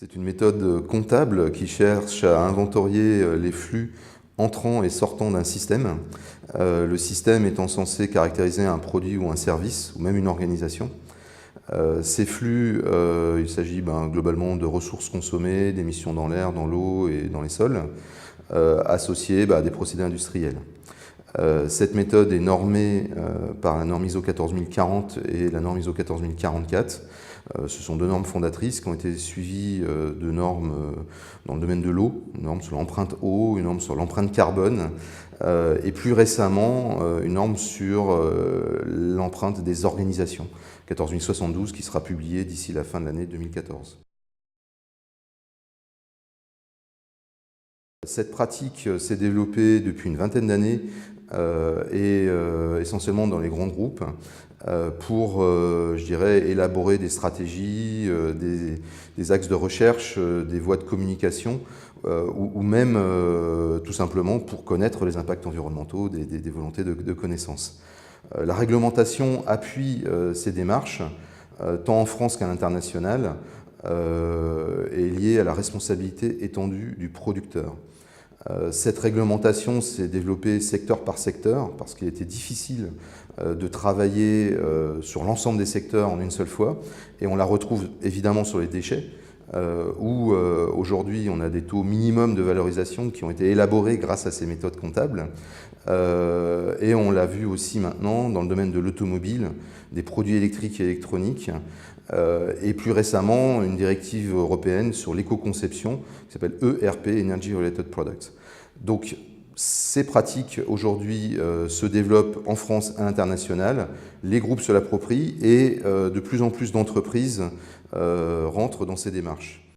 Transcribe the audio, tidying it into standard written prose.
C'est une méthode comptable qui cherche à inventorier les flux entrant et sortant d'un système. Le système étant censé caractériser un produit ou un service, ou même une organisation. Ces flux, il s'agit globalement de ressources consommées, d'émissions dans l'air, dans l'eau et dans les sols, associées à des procédés industriels. Cette méthode est normée par la norme ISO 14040 et la norme ISO 14044. Ce sont deux normes fondatrices qui ont été suivies de normes dans le domaine de l'eau, une norme sur l'empreinte eau, une norme sur l'empreinte carbone, et plus récemment une norme sur l'empreinte des organisations, 14072, qui sera publiée d'ici la fin de l'année 2014. Cette pratique s'est développée depuis une vingtaine d'années et essentiellement dans les grands groupes pour, je dirais, élaborer des stratégies, des axes de recherche, des voies de communication ou même tout simplement pour connaître les impacts environnementaux des volontés de connaissance. La réglementation appuie ces démarches, tant en France qu'à l'international, est liée à la responsabilité étendue du producteur. Cette réglementation s'est développée secteur par secteur parce qu'il était difficile de travailler sur l'ensemble des secteurs en une seule fois, et on la retrouve évidemment sur les déchets où aujourd'hui on a des taux minimums de valorisation qui ont été élaborés grâce à ces méthodes comptables, et on l'a vu aussi maintenant dans le domaine de l'automobile, des produits électriques et électroniques, et plus récemment une directive européenne sur l'éco-conception qui s'appelle ERP, Energy Related Products. Donc ces pratiques aujourd'hui se développent en France et à l'international, les groupes se l'approprient et de plus en plus d'entreprises rentrent dans ces démarches.